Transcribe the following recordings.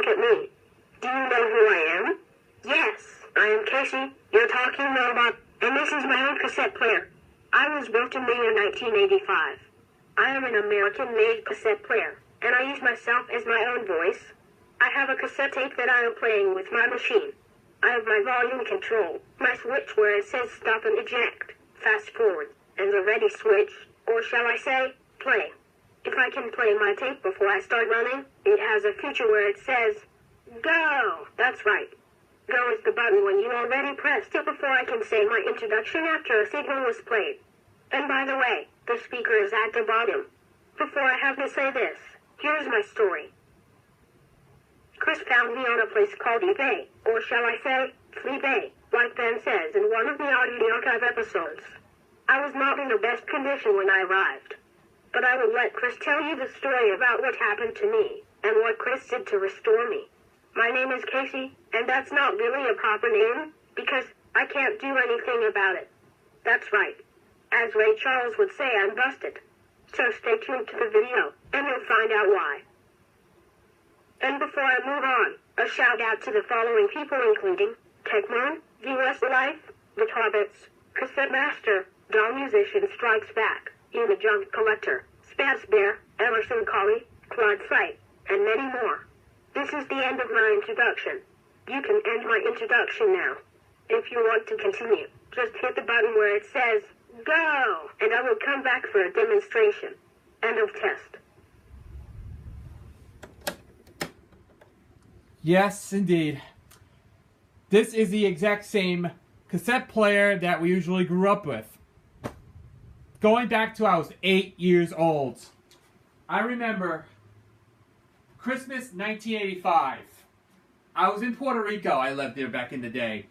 look at me. Do you know who I am? Yes, I am Casey, your talking robot, and this is my own cassette player. I was built in the year 1985. I am an American-made cassette player, and I use myself as my own voice. I have a cassette tape that I am playing with my machine. I have my volume control, my switch where it says stop and eject, fast forward, and the ready switch, or shall I say, play. If I can play my tape before I start running, it has a feature where it says, go! That's right. Go is the button when you already pressed it before I can say my introduction after a signal was played. And by the way, the speaker is at the bottom. Before I have to say this, here's my story. Chris found me on a place called eBay, or shall I say, Fleabay, like Ben says in one of the Audio Archive episodes. I was not in the best condition when I arrived. But I will let Chris tell you the story about what happened to me, and what Chris did to restore me. My name is Casey, and that's not really a proper name, because I can't do anything about it. That's right. As Ray Charles would say, I'm busted. So stay tuned to the video, and you'll find out why. And before I move on, a shout out to the following people including Techman, VS Life, The Hobbits, Cassette Master, Doll Musician Strikes Back, Unijunk Collector, Spaz Bear, Emerson Colley, Claude Sight, and many more. This is the end of my introduction. You can end my introduction now. If you want to continue, just hit the button where it says, go, and I will come back for a demonstration. End of test. Yes, indeed. This is the exact same cassette player that we usually grew up with. Going back to I was 8 years old. I remember Christmas 1985. I was in Puerto Rico. I lived there back in the day.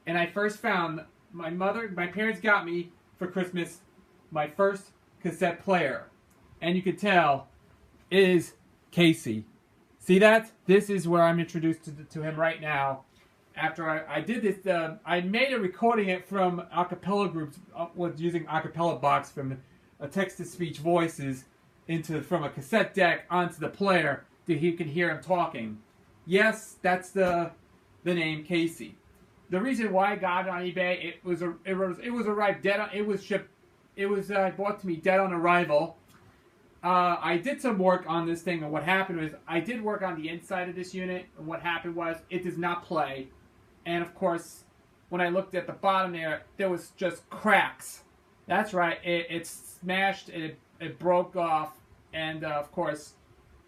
And I first found my parents got me for Christmas my first cassette player. And you can tell it is Casey. See that? This is where I'm introduced to him right now. After I did this, I made a recording it from acapella groups with using acapella box from a text-to-speech voices from a cassette deck onto the player that you can hear him talking. Yes, that's the name Casey. The reason why I got it on eBay, it was arrived dead on, it was shipped, it was brought to me dead on arrival. I did some work on this thing, and what happened was I did work on the inside of this unit, and what happened was it does not play. And of course, when I looked at the bottom there was just cracks. That's right, it smashed, it broke off, and of course,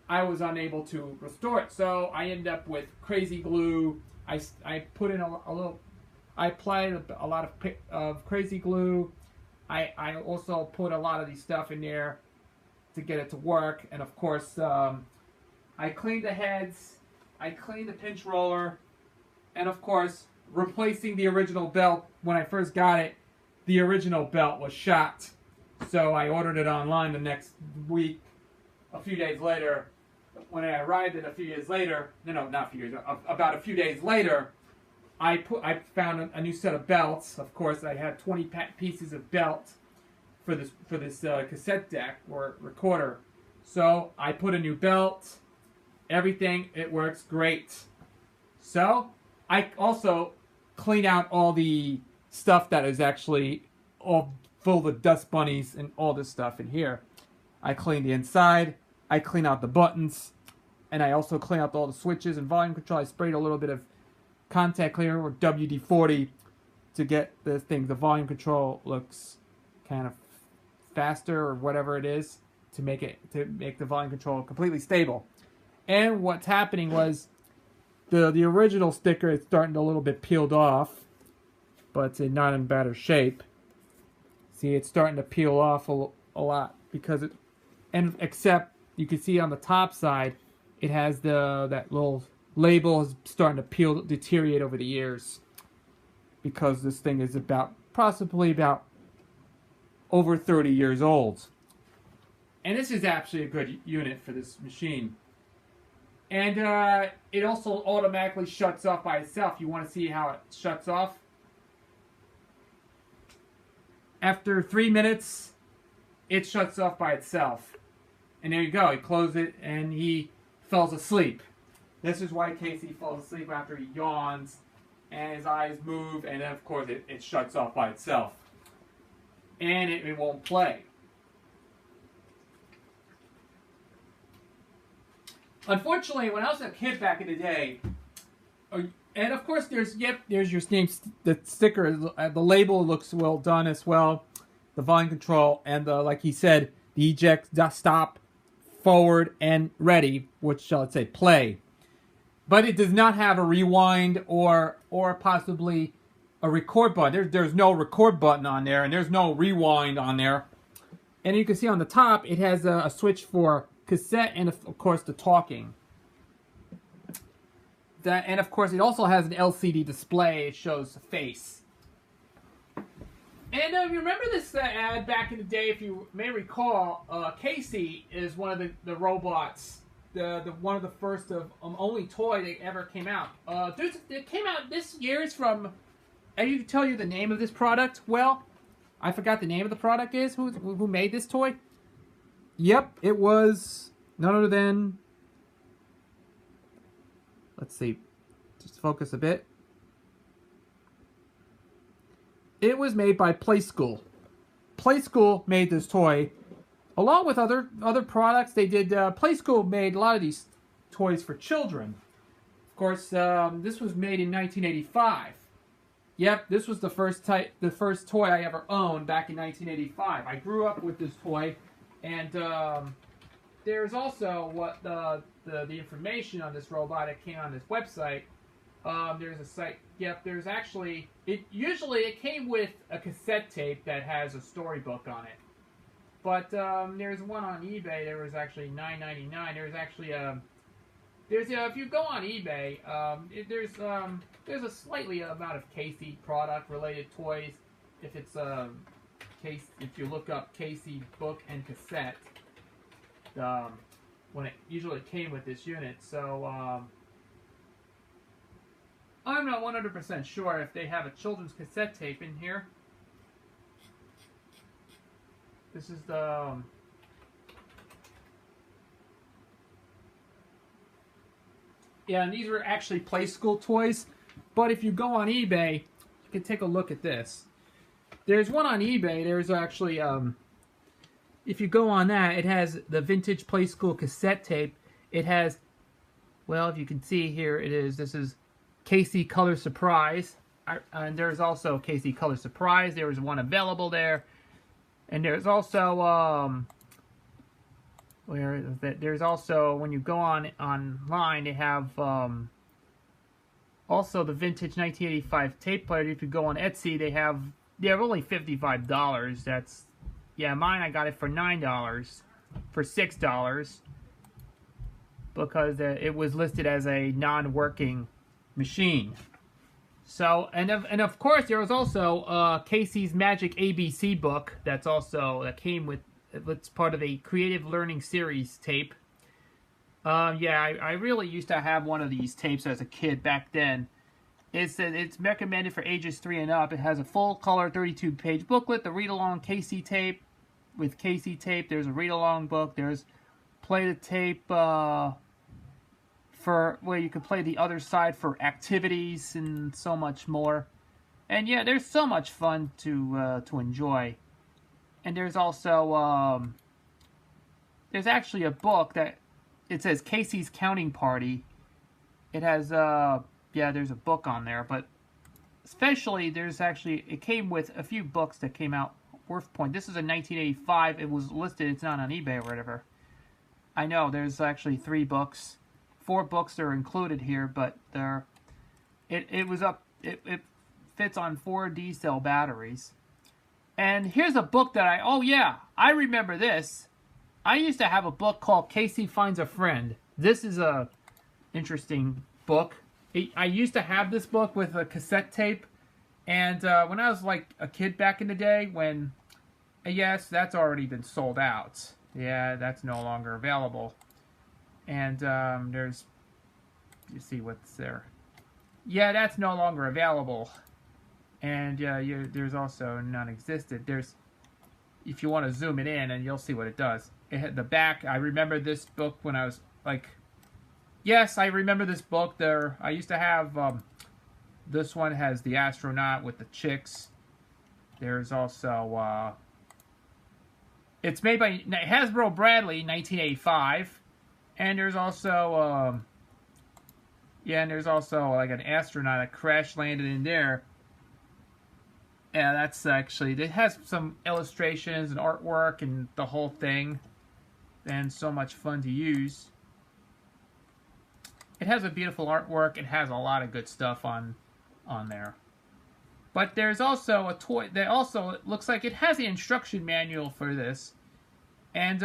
I was unable to restore it. So I ended up with crazy glue. I put in I applied a lot of crazy glue. I also put a lot of these stuff in there to get it to work, and of course, I cleaned the heads, I cleaned the pinch roller, and of course, replacing the original belt. When I first got it, the original belt was shot, so I ordered it online the next week. A few days later, when I arrived about a few days later, I found a new set of belts. Of course, I had 20 pieces of belt for this cassette deck or recorder. So I put a new belt. Everything, it works great. So I also clean out all the stuff that is actually all full of dust bunnies and all this stuff in here. I clean the inside. I clean out the buttons. And I also clean out all the switches and volume control. I sprayed a little bit of contact clear or WD-40 to get the volume control looks kind of faster or whatever it is to make the volume control completely stable. And what's happening was the original sticker is starting to a little bit peeled off, but it's not in better shape. See, it's starting to peel off a lot because except you can see on the top side it has that little label is starting to deteriorate over the years because this thing is possibly about over 30 years old. And this is actually a good unit for this machine. And it also automatically shuts off by itself. You want to see how it shuts off? After 3 minutes, it shuts off by itself. And there you go. He closed it and he falls asleep. This is why Casey falls asleep after he yawns, and his eyes move, and then of course it shuts off by itself. And it won't play. Unfortunately, when I was a kid back in the day, and of course there's your name, the sticker, the label looks well done as well, the volume control, and like he said, the eject, stop, forward, and ready, which let's say play. But it does not have a rewind or possibly a record button. There's no record button on there, and there's no rewind on there. And you can see on the top, it has a switch for cassette and of course the talking. And of course it also has an LCD display. It shows the face. And you remember this ad back in the day, if you may recall, Casey is one of the robots. One of the first of only toy that ever came out. It came out this year. It's from. I can tell you the name of this product. Well, I forgot the name of the product is. Who made this toy? Yep, it was none other than. Let's see. Just focus a bit. It was made by Playskool. Playskool made this toy. Along with other products, they did. Playskool made a lot of these toys for children. Of course, this was made in 1985. Yep, this was the first toy I ever owned back in 1985. I grew up with this toy, and there's also what the information on this robot that came on this website. There's a site. Yep, there's actually it came with a cassette tape that has a storybook on it. But there's one on eBay. There was actually $9.99. There's actually if you go on eBay, there's a slightly amount of Casey product related toys. If it's if you look up Casey book and cassette, when it usually came with this unit. So I'm not 100% sure if they have a children's cassette tape in here. This is the yeah, and these were actually Playskool toys. But if you go on eBay, you can take a look at this. There's one on eBay. There's actually if you go on that, it has the vintage Playskool cassette tape. It has, well, if you can see here, it is. This is Casey Color Surprise, and there's also Casey Color Surprise. There was one available there. And there's also where is it? There's also, when you go online, they have also the vintage 1985 tape player. If you go on Etsy, they're only $55. That's, yeah, mine I got it for $9 for $6 because it was listed as a non-working machine. So, and of course, there was also Casey's Magic ABC book that came with, it's part of a Creative Learning Series tape. Yeah, I really used to have one of these tapes as a kid back then. It's recommended for ages 3 and up. It has a full-color 32-page booklet, the read-along Casey tape. With Casey tape, there's a read-along book. There's play the tape for where you can play the other side for activities and so much more. And yeah, there's so much fun to enjoy. And there's also there's actually a book that it says Casey's Counting Party. It has yeah, there's a book on there, but especially it came with a few books that came out worth point. This is a 1985. It was listed. It's not on eBay or whatever. I know there's actually 3 books. 4 books are included here, but it fits on 4 D-cell batteries. And here's a book that I remember this. I used to have a book called Casey Finds a Friend. This is a interesting book. I used to have this book with a cassette tape, and when I was like a kid back in the day, yes, that's already been sold out. Yeah, that's no longer available. And there's, you see what's there. Yeah, that's no longer available. And there's also non-existent. There's, if you want to zoom it in, and you'll see what it does. It had the back. I remember this book when I was like, yes, I remember this book. There, I used to have. This one has the astronaut with the chicks. There's also. It's made by Hasbro Bradley, 1985, and there's also. Yeah, and there's also like an astronaut that crash landed in there. Yeah, that's actually, it has some illustrations and artwork and the whole thing, and so much fun to use. It has a beautiful artwork. It has a lot of good stuff on there. But there's also a toy that also, it looks like it has the instruction manual for this, and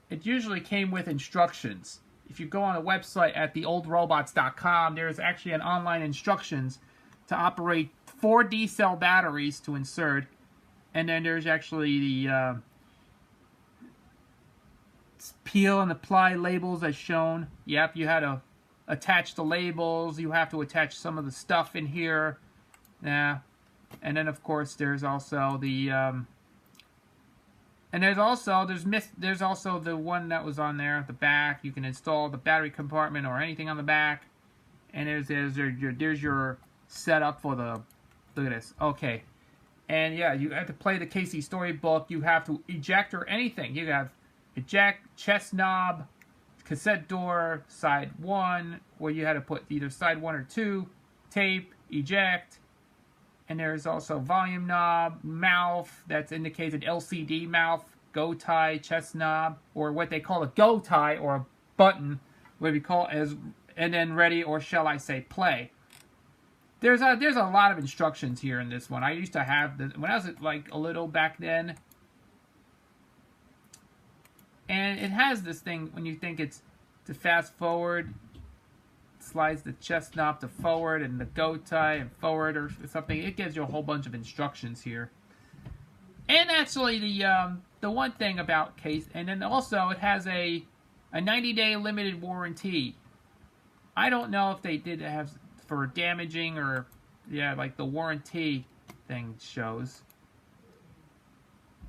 it usually came with instructions. If you go on a website at theoldrobots.com, there's actually an online instructions to operate 4 D-cell batteries to insert, and then there's actually the peel and apply labels as shown. Yep, you had to attach the labels. You have to attach some of the stuff in here. Yeah, and then of course there's also the and there's also the one that was on there at the back. You can install the battery compartment or anything on the back, and there's your setup for the, look at this. Okay, and yeah, you have to play the Casey Storybook. You have to eject or anything. You have eject, chest knob, cassette door, side 1, where you had to put either side 1 or 2, tape, eject, and there's also volume knob, mouth, that's indicated LCD mouth, go tie, chest knob, or what they call a go tie or a button, what we call as, and then ready, or shall I say play. There's a lot of instructions here in this one. I used to have this when I was like a little back then. And it has this thing when you think it's to fast forward, it slides the chest knob to forward and the go tie and forward or something. It gives you a whole bunch of instructions here. And actually the one thing about Case, and then also it has a 90-day limited warranty. I don't know if they did have for damaging or, yeah, like the warranty thing shows.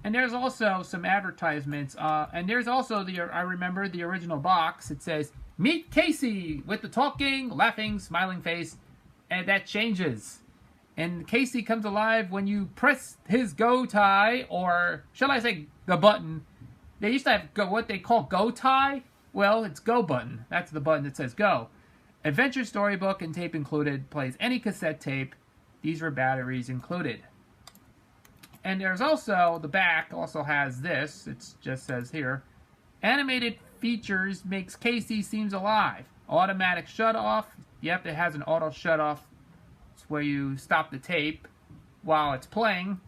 And there's also some advertisements, and there's also I remember the original box. It says, "Meet Casey," with the talking, laughing, smiling face, and that changes. And Casey comes alive when you press his go tie, or shall I say the button. They used to have what they call go tie. Well, it's go button. That's the button that says go. Adventure Storybook and tape included. Plays any cassette tape. These were batteries included. And there's also, the back also has this. It just says here, animated features makes Casey seems alive. Automatic shut off. Yep, it has an auto shut off. It's where you stop the tape while it's playing.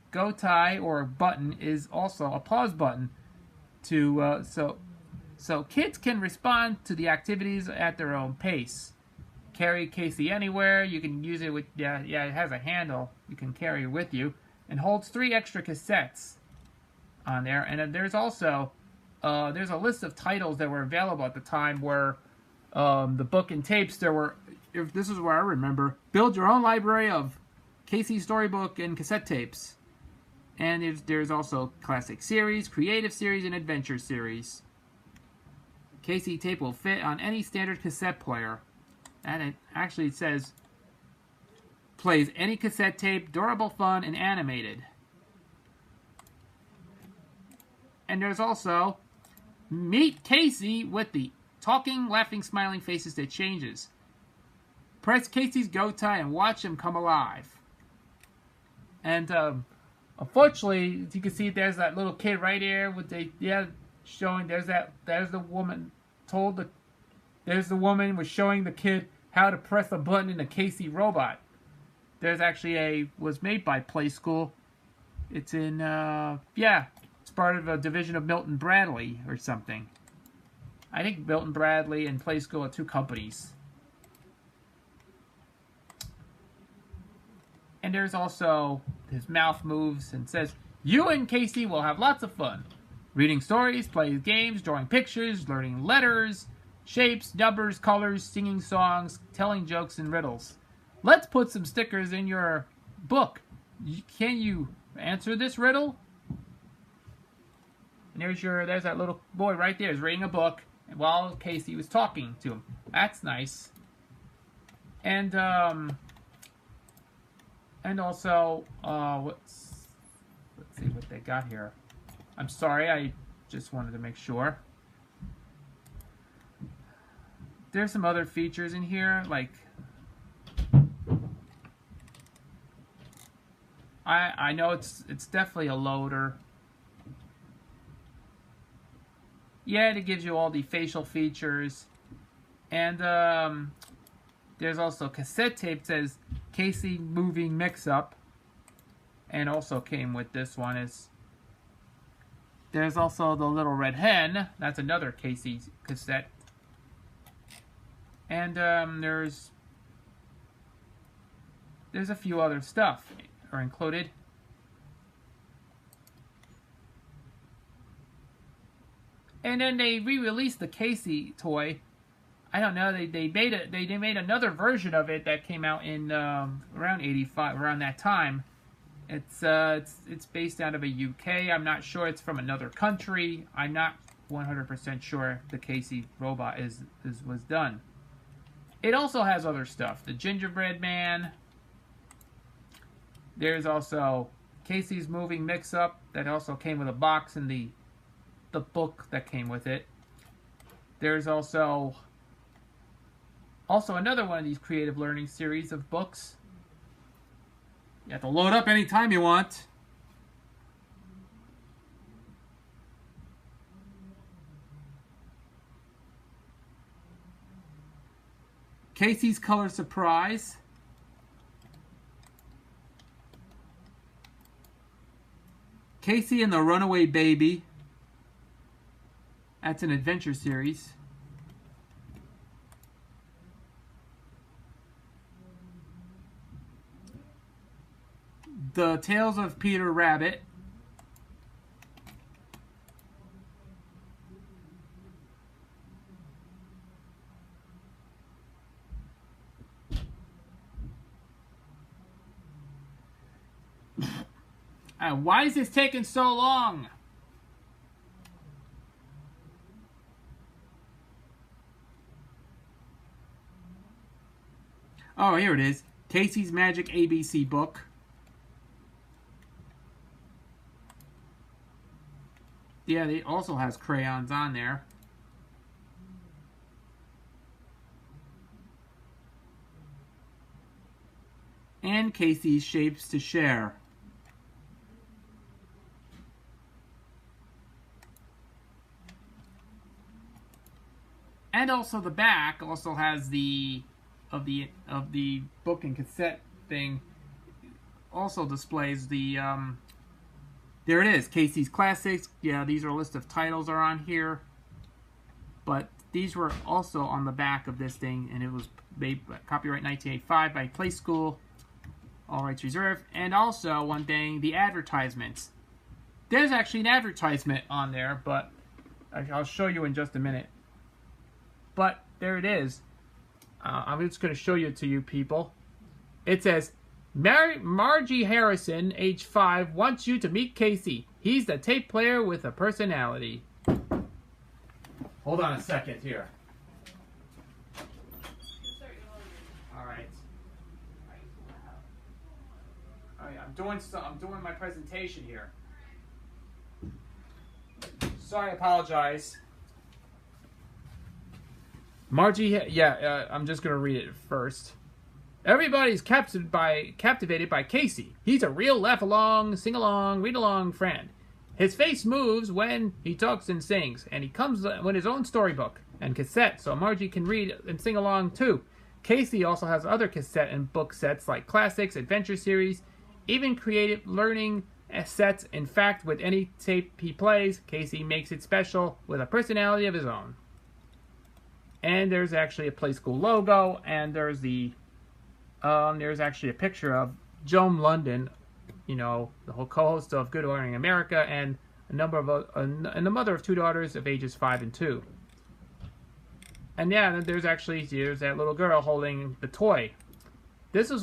Go tie or button is also a pause button to so kids can respond to the activities at their own pace. Carry Casey anywhere. You can use it with, yeah, it has a handle you can carry with you, and holds 3 extra cassettes on there. And then there's also there's a list of titles that were available at the time where the book and tapes, there were, if this is where I remember, build your own library of Casey Storybook and cassette tapes. And there's also classic series, creative series, and adventure series. Casey tape will fit on any standard cassette player. And it actually says, plays any cassette tape, durable, fun, and animated. And there's also, meet Casey with the talking, laughing, smiling faces that changes. Press Casey's go tie and watch him come alive. And unfortunately, as you can see, there's that little kid right here with the, showing, there's the woman there's the woman was showing the kid how to press a button in a Casey robot. There's actually was made by Playskool. It's in, it's part of a division of Milton Bradley or something. I think Milton Bradley and Playskool are 2 companies. And there's also, his mouth moves and says, you and Casey will have lots of fun. Reading stories, playing games, drawing pictures, learning letters, shapes, numbers, colors, singing songs, telling jokes and riddles. Let's put some stickers in your book. Can you answer this riddle? And there's that little boy right there is reading a book, while Casey was talking to him. That's nice. And also, let's see what they got here. I'm sorry, I just wanted to make sure. There's some other features in here, like I know it's definitely a loader. Yeah, it gives you all the facial features, and there's also cassette tape. Says Casey moving mix-up, and also came with this one is. There's also the Little Red Hen. That's another Casey cassette. And there's a few other stuff are included. And then they re-released the Casey toy. I don't know. They made another version of it that came out in around '85, around that time. It's based out of a UK. I'm not sure it's from another country. I'm not 100% sure the Casey robot was done. It also has other stuff. The Gingerbread Man. There's also Casey's Moving Mix-Up that also came with a box and the book that came with it. There's also another one of these creative learning series of books. You have to load up anytime you want. Casey's Color Surprise. Casey and the Runaway Baby. That's an adventure series. The Tales of Peter Rabbit. Why is this taking so long? Oh, here it is. Casey's Magic ABC book. Yeah, it also has crayons on there. And Casey's Shapes to Share. And also the back also has the book and cassette thing. Also displays the there it is, Casey's Classics. Yeah, these are a list of titles are on here. But these were also on the back of this thing, and it was made copyright 1985 by Playskool. All rights reserved. And also one thing, the advertisements. There's actually an advertisement on there, but I'll show you in just a minute. But there it is. I'm just going to show you to you people. It says, Margie Harrison, age 5, wants you to meet Casey. He's the tape player with a personality. Hold on a second here. All right. I'm doing my presentation here. Sorry, I apologize. Margie, I'm just going to read it first. Everybody's captivated by Casey. He's a real laugh-along, sing-along, read-along friend. His face moves when he talks and sings, and he comes with his own storybook and cassette, so Margie can read and sing along too. Casey also has other cassette and book sets like classics, adventure series, even creative learning sets. In fact, with any tape he plays, Casey makes it special with a personality of his own. And there's actually a Playskool logo, and there's actually a picture of Joan London, you know, the whole co-host of Good Morning America, and and the mother of 2 daughters of ages 5 and 2. And yeah, there's that little girl holding the toy. This was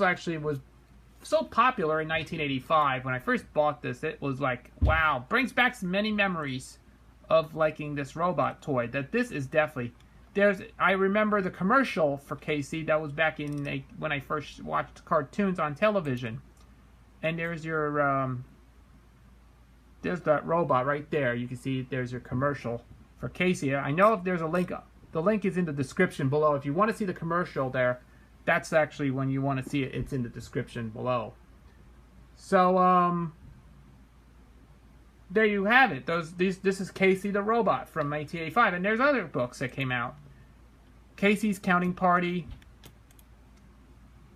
so popular in 1985. When I first bought this, it was like, wow, brings back so many memories of liking this robot toy. That this is definitely... I remember the commercial for Casey that was back in when I first watched cartoons on television. And there's your there's that robot right there. You can see there's your commercial for Casey. I know if there's a link, the link is in the description below. If you want to see the commercial there, that's actually when you want to see it. It's in the description below. So there you have it. This is Casey the robot from 1985, and there's other books that came out. Casey's Counting Party.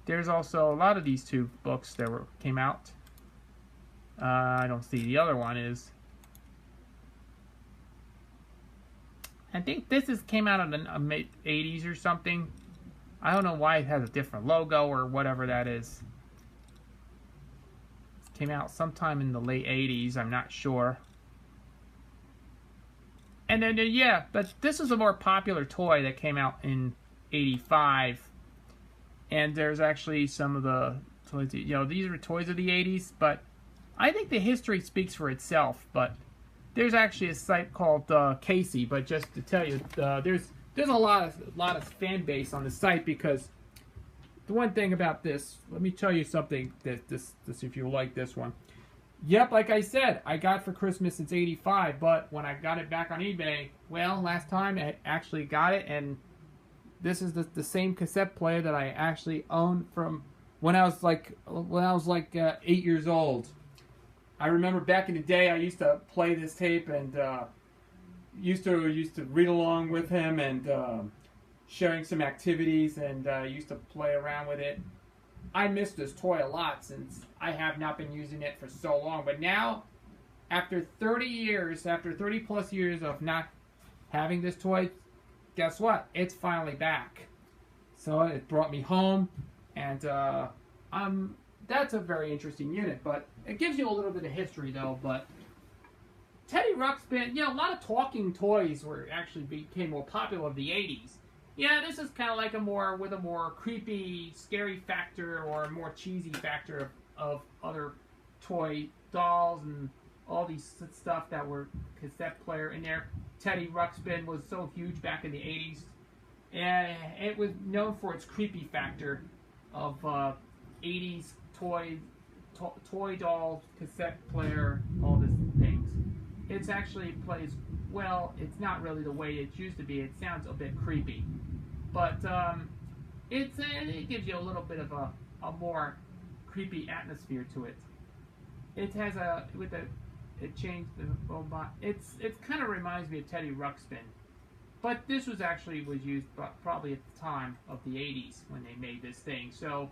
There's also a lot of these two books that came out. I don't see the other one is. I think this came out in the 80s or something. I don't know why it has a different logo or whatever that is. It came out sometime in the late 80s. I'm not sure. And then yeah, but this is a more popular toy that came out in 85. And there's actually some of the toys, these are toys of the 80s, but I think the history speaks for itself. But there's actually a site called Casey, but just to tell you, there's a lot of fan base on the site, because the one thing about this, let me tell you something that this if you like this one. Yep, like I said, I got for Christmas since 85, but when I got it back on eBay, well, last time I actually got it, and this is the same cassette player that I actually owned from when I was like 8 years old. I remember back in the day I used to play this tape and used to read along with him and sharing some activities, and used to play around with it. I miss this toy a lot since I have not been using it for so long. But now, after 30 plus years of not having this toy, guess what? It's finally back. So it brought me home, and that's a very interesting unit. But it gives you a little bit of history, though. But Teddy Ruxpin, a lot of talking toys became more popular in the 80s. Yeah, this is kind of like a more creepy, scary factor, or a more cheesy factor of other toy dolls and all these stuff that were cassette player in there. Teddy Ruxpin was so huge back in the 80s, and it was known for its creepy factor of 80s toy dolls, cassette player, all these things. It's actually plays well. It's not really the way it used to be. It sounds a bit creepy, but it gives you a little bit of a more creepy atmosphere to it. It has it changed the robot. It kind of reminds me of Teddy Ruxpin, but this was used probably at the time of the 80s when they made this thing. So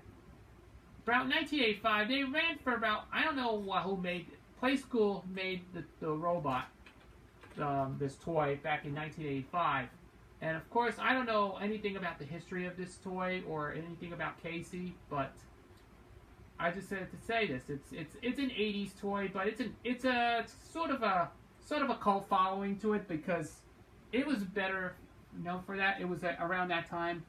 about 1985, they ran for about, I don't know who made it. Playskool made the robot, this toy, back in 1985. And of course, I don't know anything about the history of this toy or anything about Casey, but I just said to say this. It's an 80s toy, but it's a sort of a cult following to it, because it was better known for that. It was around that time.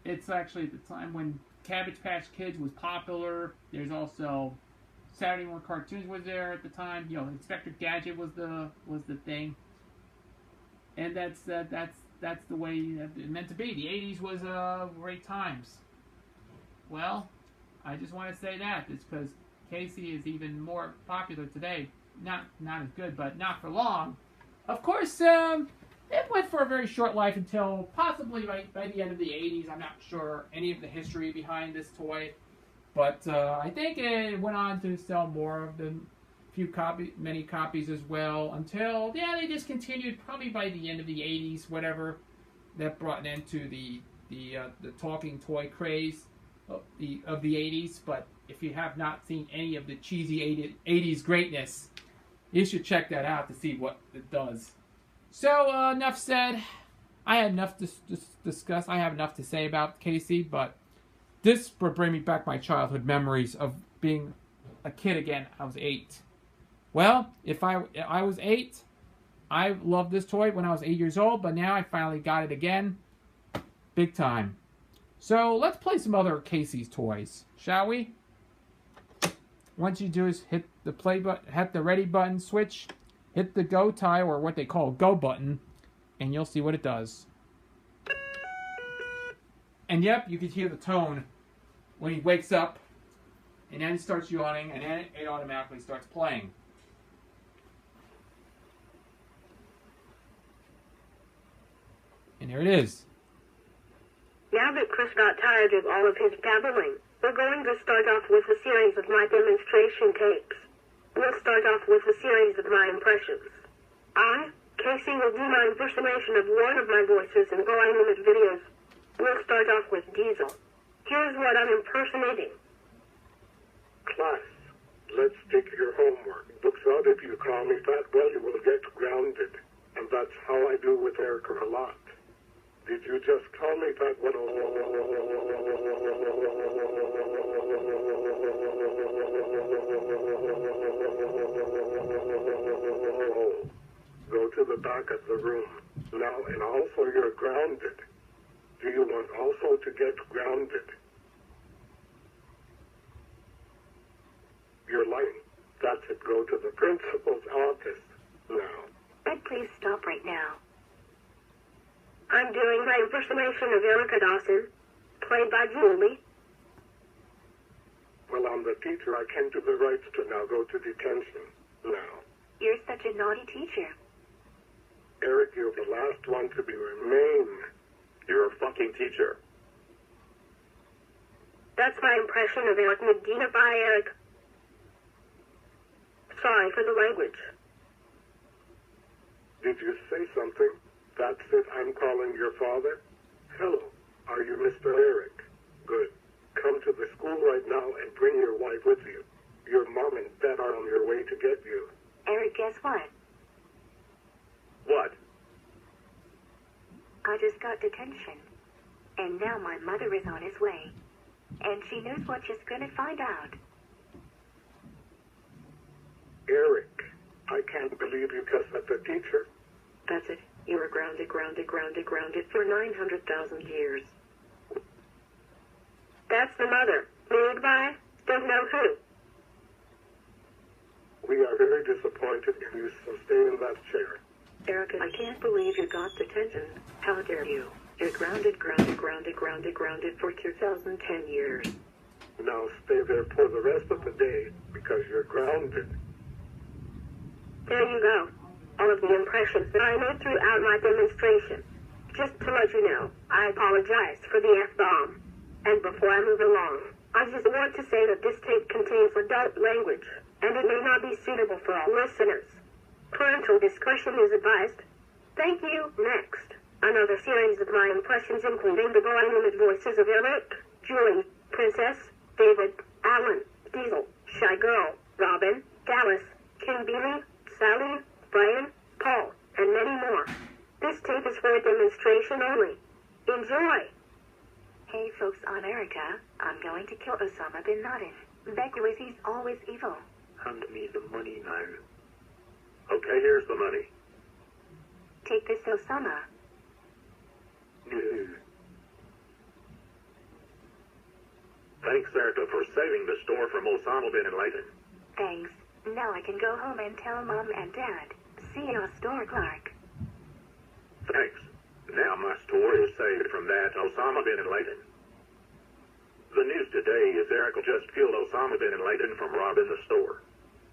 It's actually the time when Cabbage Patch Kids was popular. There's also Saturday morning cartoons was there at the time. Inspector Gadget was the thing, and that's the way it meant to be. The 80s was great times. Well, I just want to say that it's because Casey is even more popular today. Not as good, but not for long. Of course, it went for a very short life until possibly by the end of the 80s. I'm not sure any of the history behind this toy. But I think it went on to sell more of them, many copies as well, until they discontinued probably by the end of the 80s, whatever. That brought an end to the talking toy craze of the 80s. But if you have not seen any of the cheesy 80s greatness, you should check that out to see what it does. So enough said. I had enough to discuss. I have enough to say about Casey, but this would bring me back my childhood memories of being a kid again. I was 8. Well, if I was 8, I loved this toy when I was 8 years old, but now I finally got it again. Big time. So let's play some other Casey's toys, shall we? What you do is hit the play button, hit the ready button, switch, hit the go tile, or what they call go button, and you'll see what it does. And yep, you can hear the tone when he wakes up, and then he starts yawning, and then it automatically starts playing. And there it is. Now that Chris got tired of all of his babbling, we're going to start off with a series of my demonstration tapes. We'll start off with a series of my impressions. I, Casey, will do my impersonation of one of my voices in GoAnimate videos. We'll start off with Diesel. Here's what I'm impersonating. Class, let's take your homework. Books out if you call me fat, well, you will get grounded. And that's how I do with Erica a lot. Did you just call me fat? Well, go to the back of the room. Now, and also you're grounded. Do you want also to get grounded? You're lying. That's it. Go to the principal's office now. Ed, please stop right now. I'm doing my impersonation of Erica Dawson, played by Julie. Well, I'm the teacher. I can't do the rights to now. Go to detention now. You're such a naughty teacher. Eric, you're the last one to be remain. You're a fucking teacher. That's my impression of Eric Medina by Eric. Sorry for the language. Did you say something? That's it. I'm calling your father. Hello. Are you Mr. Eric? Good. Come to the school right now and bring your wife with you. Your mom and dad are on your way to get you. Eric, guess what? What? I just got detention. And now my mother is on his way. And she knows what she's gonna find out. Eric, I can't believe you cussed at the teacher. That's it. You were grounded for 900,000 years. That's the mother. Made by? Don't know who. We are very disappointed in you, so stay in that chair. Erica, I can't believe you got detention. How dare you? You're grounded for 2010 years. Now stay there for the rest of the day, because you're grounded. There you go. All of the impressions that I made throughout my demonstration. Just to let you know, I apologize for the F-bomb. And before I move along, I just want to say that this tape contains adult language, and it may not be suitable for all listeners. Parental discretion is advised. Thank you. Next, another series of my impressions including the GoAnimate voices of Eric, Julie, Princess, David, Alan, Diesel, Shy Girl, Robin, Dallas, King Billy, Sally, Brian, Paul, and many more. This tape is for a demonstration only. Enjoy! Hey folks, I'm Erica. I'm going to kill Osama bin Laden. Because he's always evil. Hand me the money now. Okay, here's the money. Take this, Osama. No. Thanks, Erica, for saving the store from Osama bin Laden. Thanks. Now I can go home and tell Mom and Dad. See you, store clerk. Thanks. Now my store is saved from that Osama bin Laden. The news today is Erica just killed Osama bin Laden from robbing the store.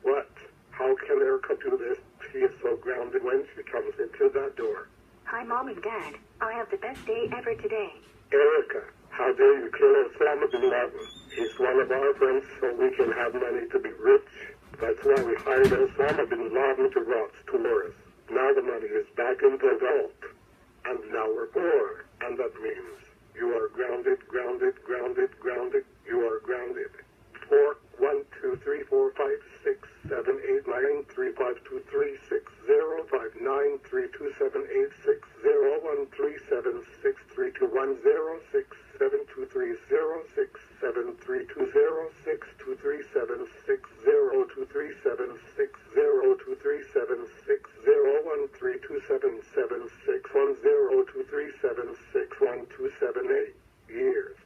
What? How can Erica do this? She is so grounded when she comes into that door. Hi, Mom and Dad. I have the best day ever today. Erica, how dare you kill Osama bin Laden? He's one of our friends, so we can have money to be rich. That's why we hired Osama bin Laden to rob stores. Now the money is back in the vault. And now we're poor. And that means you are grounded. You are grounded. 4, 1, 2, 3, 4, 5, 6, 7, 8, 9, 3, 5, 2, 3, 6, 0, 5, 9, 3, 2, 7, 8, 6, 0, 1, 3, 7, 6, 3, 2, 1, 0, 6, 7, 2, 3, 0, 6, 7, 3, 2, 0, 6, 2, 3, 7, 6, 0, 2, 3, 7, 6, 0, 2, 3, 7, 6, 0, 1, 3, 2, 7, 7, 6, 1, 0, 2, 3, 7, 6, 1, 2, 7, 8 years.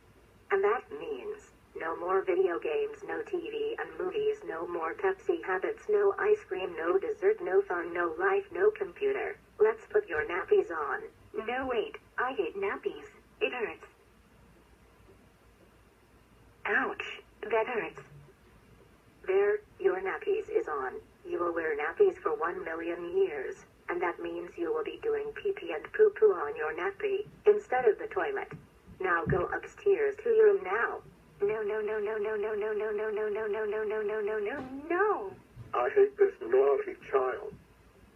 And that means No more video games, no TV and movies, no more Pepsi habits, no ice cream, no dessert, no fun, no life, no computer. Let's put your nappies on. No wait, I hate nappies. It hurts. Ouch, that hurts. There, your nappies is on. You will wear nappies for 1,000,000 years, and that means you will be doing pee-pee and poo-poo on your nappy, instead of the toilet. Now go upstairs to your room now. No, no, no, no, no, no, no, no, no, no, no, no, no, no, no, no, no, no. I hate this naughty child.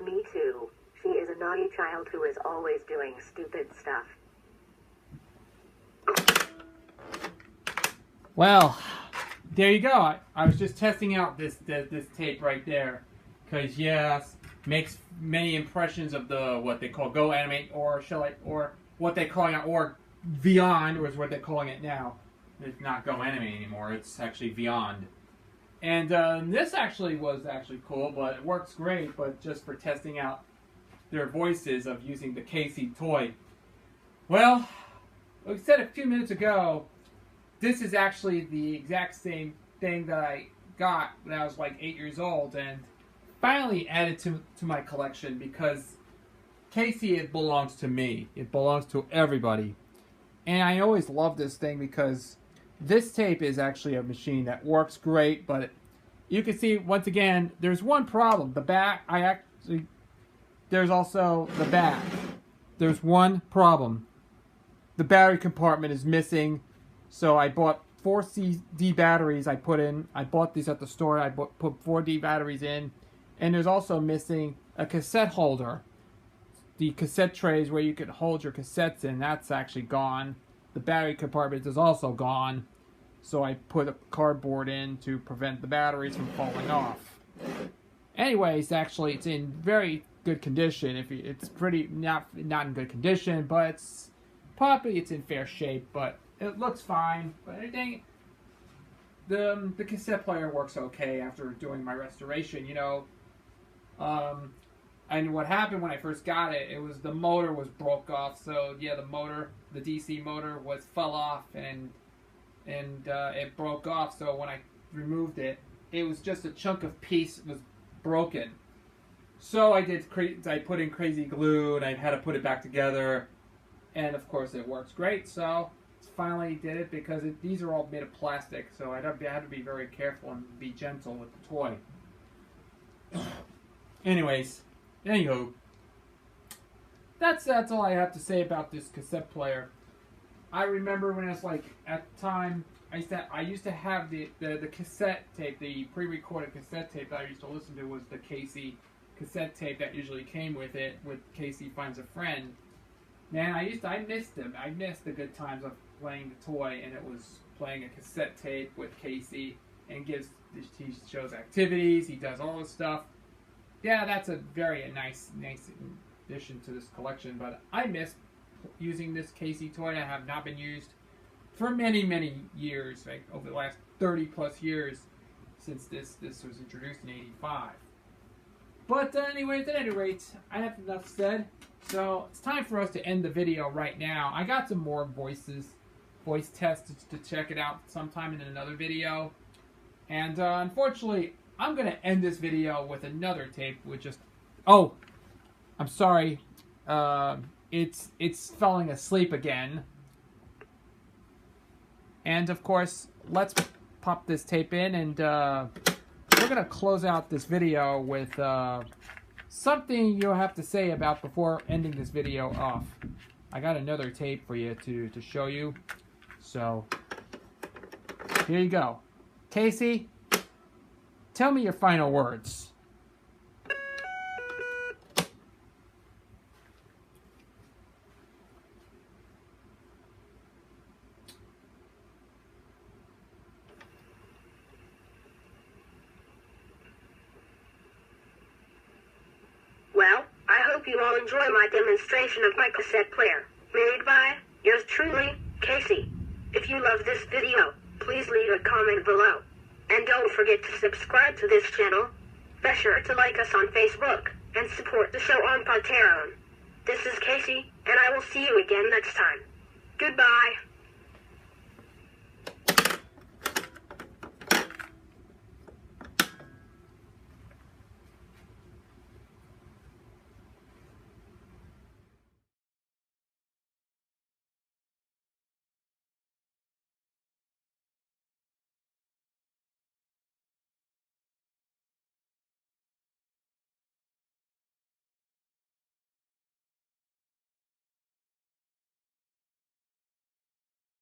Me too. She is a naughty child who is always doing stupid stuff. Well, there you go. I was just testing out this tape right there, because yes, makes many impressions of the what they call GoAnimate, or what they calling it, or Vyond, is what they're calling it now. It's not GoAnimate anymore. It's actually Vyond. And this actually was cool, but it works great. But just for testing out their voices of using the Casey toy. Well, like I said a few minutes ago, this is actually the exact same thing that I got when I was like 8 years old, and finally added to my collection because Casey, it belongs to me. It belongs to everybody. And I always love this thing because this tape is actually a machine that works great, but you can see, once again, there's one problem. The back, there's also the back. There's one problem. The battery compartment is missing, so I bought 4 CD batteries I bought these at the store. I put 4D batteries in, and there's also missing a cassette holder. The cassette trays where you can hold your cassettes in, that's actually gone. The battery compartment is also gone, so I put a cardboard in to prevent the batteries from falling off. Anyways, actually, it's in very good condition. It's pretty not in good condition, but it's in fair shape. But it looks fine. But I think the cassette player works okay after doing my restoration. You know, and what happened when I first got it? It was the motor was broke off. So yeah, the DC motor fell off and it broke off. So when I removed it, it was just a chunk of piece was broken. So I put in crazy glue, and I had to put it back together, and of course it works great. So finally did it because these are all made of plastic, so I had to be very careful and be gentle with the toy. Anywho, that's all I have to say about this cassette player. I remember when I was like, at the time, I used to have the cassette tape, the pre-recorded cassette tape that I used to listen to was the Casey cassette tape that usually came with it, with Casey Finds a Friend. Man, I missed them. I missed the good times of playing the toy, and it was playing a cassette tape with Casey, and he shows activities, he does all this stuff. Yeah, that's a very nice addition to this collection, but I miss using this Casey toy. I have not been used for many, many years, like over the last 30 plus years since this was introduced in '85. But anyways, at any rate, I have enough said. So it's time for us to end the video right now. I got some more voice tests to check it out sometime in another video. And unfortunately, I'm going to end this video with another tape with just... Oh, I'm sorry. It's falling asleep again. And of course, let's pop this tape in, and we're going to close out this video with something you'll have to say about before ending this video off. I got another tape for you to show you. So, here you go. Casey, tell me your final words. Well, I hope you all enjoy my demonstration of my cassette player, made by yours truly, Casey. If you love this video, please leave a comment below. And don't forget to subscribe to this channel. Be sure to like us on Facebook, and support the show on Patreon. This is Casey, and I will see you again next time. Goodbye.